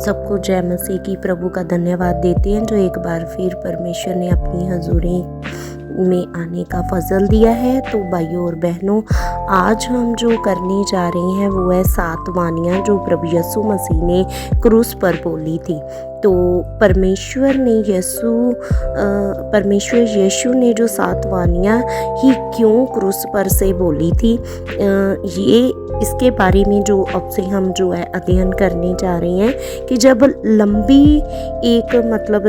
सबको जय मसीह की। प्रभु का धन्यवाद देते हैं जो एक बार फिर परमेश्वर ने अपनी हजूरी में आने का फजल दिया है। तो भाइयों और बहनों, आज हम जो करने जा रहे हैं वो है 7 वाणियाँ जो प्रभु यीशु मसीह ने क्रूस पर बोली थी। तो परमेश्वर यीशु ने जो 7 वाणियाँ ही क्यों क्रूस पर से बोली थी, इसके बारे में जो अब से हम जो है अध्ययन करने जा रहे हैं कि जब लंबी एक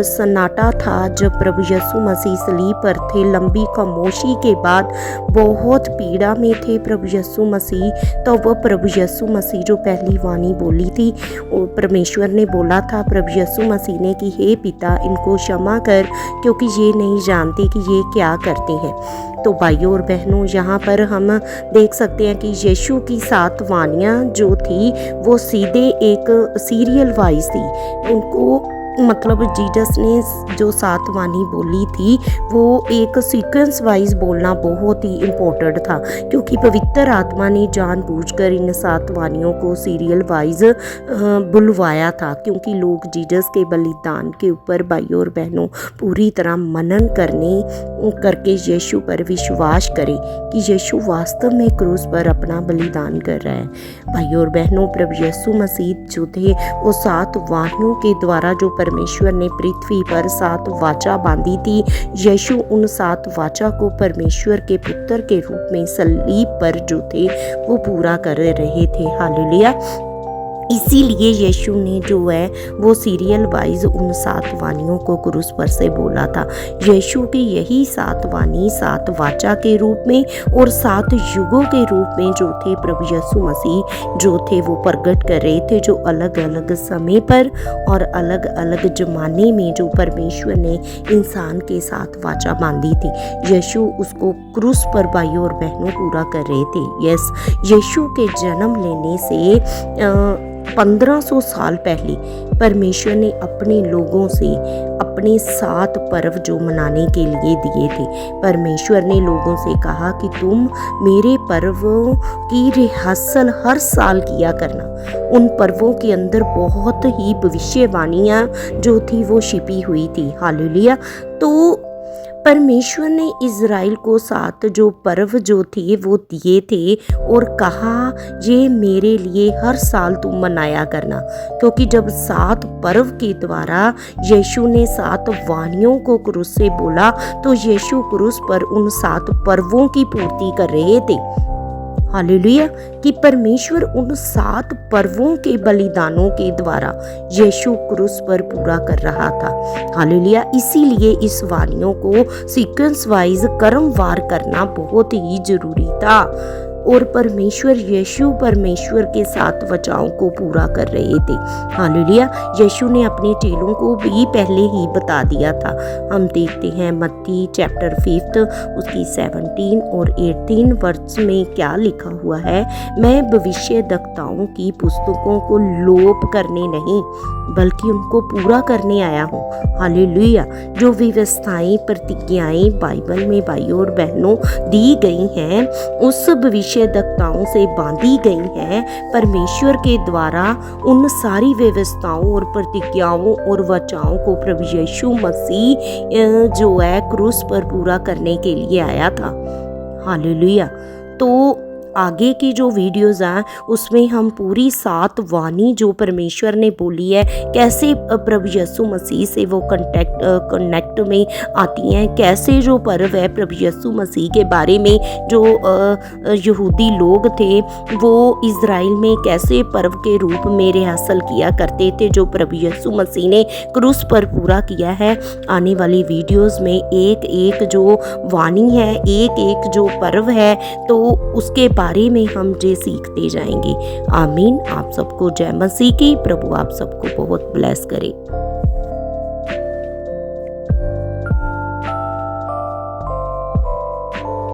सन्नाटा था, जब प्रभु यीशु मसीह सलीब पर थे, लंबी खामोशी के बाद बहुत पीड़ा में थे प्रभु यीशु मसीह, तो वह प्रभु यीशु मसीह जो पहली वाणी बोली थी, वो परमेश्वर ने बोला था प्रभु यीशु मसीह ने कि हे पिता, इनको क्षमा कर क्योंकि ये नहीं जानते कि ये क्या करते हैं। तो भाइयों और बहनों, यहाँ पर हम देख सकते हैं कि यीशु की 7 वाणियाँ जो थी वो सीधे एक सीरियल वाइज थी। उनको जीसस ने जो 7 वाणी बोली थी वो एक सीक्वेंस वाइज बोलना बहुत ही इम्पोर्टेंट था, क्योंकि पवित्र आत्मा ने जानबूझकर इन 7 वाणियों को सीरियल वाइज बुलवाया था, क्योंकि लोग जीसस के बलिदान के ऊपर भाइयों और बहनों पूरी तरह मनन करके यीशु पर विश्वास करें कि यीशु वास्तव में क्रूस पर अपना बलिदान कर रहा है। भाइयों और बहनों, प्रभु यीशु मसीह जो थे वो 7 वाणियों के द्वारा जो परमेश्वर ने पृथ्वी पर 7 वाचा बांधी थी, यीशु उन 7 वाचा को परमेश्वर के पुत्र के रूप में सलीब पर जो थे वो पूरा कर रहे थे। हालेलुया। इसीलिए यीशु ने जो है वो सीरियल वाइज उन 7 वाणियों को क्रूस पर से बोला था। यीशु की यही 7 वाणी 7 वाचा के रूप में और 7 युगों के रूप में जो थे प्रभु यीशु मसीह जो थे वो प्रकट कर रहे थे, जो अलग अलग समय पर और अलग अलग जमाने में जो परमेश्वर ने इंसान के साथ वाचा बांधी थी, यीशु उसको क्रूस पर भाइयों और बहनों पूरा कर रहे थे। यस, यीशु के जन्म लेने से 1500 साल पहले परमेश्वर ने अपने लोगों से अपने 7 पर्व जो मनाने के लिए दिए थे। परमेश्वर ने लोगों से कहा कि तुम मेरे पर्वों की रिहर्सल हर साल किया करना। उन पर्वों के अंदर बहुत ही भविष्यवाणियाँ जो थी वो छिपी हुई थी। हालेलुया। तो परमेश्वर ने इज़राइल को 7 जो पर्व जो थे वो दिए थे और कहा ये मेरे लिए हर साल तुम मनाया करना, क्योंकि जब 7 पर्व के द्वारा यीशु ने 7 वाणियों को क्रूस से बोला तो यीशु क्रूस पर उन 7 पर्वों की पूर्ति कर रहे थे। हालेलुया। कि परमेश्वर उन 7 पर्वों के बलिदानों के द्वारा यीशु क्रूस पर पूरा कर रहा था। हालेलुया। इसीलिए इस वाणियों को सीक्वेंस वाइज क्रमवार करना बहुत ही जरूरी था और परमेश्वर यीशु परमेश्वर के 7 वचनों को पूरा कर रहे थे। हालेलुया। यीशु ने अपने चेलों को भी पहले ही बता दिया था। हम देखते हैं मत्ती चैप्टर 5 उसकी 17 और 18 वर्ष में क्या लिखा हुआ है, मैं भविष्यद्वक्ताओं की पुस्तकों को लोप करने नहीं बल्कि उनको पूरा करने आया हूँ। हालेलुया। जो व्यवस्थाएं प्रतिज्ञाएं बाइबल में भाइयों और बहनों दी गई हैं उस भविष्यद्वक्ताओं से बांधी गई हैं परमेश्वर के द्वारा। उन सारी व्यवस्थाओं और प्रतिज्ञाओं और वचनों को प्रभु यीशु मसीह जो है क्रूस पर पूरा करने के लिए आया था। हालेलुया। तो आगे की जो वीडियोज़ हैं उसमें हम पूरी 7 वाणी जो परमेश्वर ने बोली है कैसे प्रभु यीशु मसीह से वो कनेक्ट में आती हैं, कैसे जो पर्व है प्रभु यीशु मसीह के बारे में जो यहूदी लोग थे वो इज़राइल में कैसे पर्व के रूप में रिहर्सल किया करते थे जो प्रभु यीशु मसीह ने क्रूस पर पूरा किया है। आने वाली वीडियोज़ में एक एक जो वाणी है, एक एक जो पर्व है, तो उसके बारे में हम जे सीखते जाएंगे। आमीन। आप सबको जय मसीह की। प्रभु आप सबको बहुत ब्लेस करे।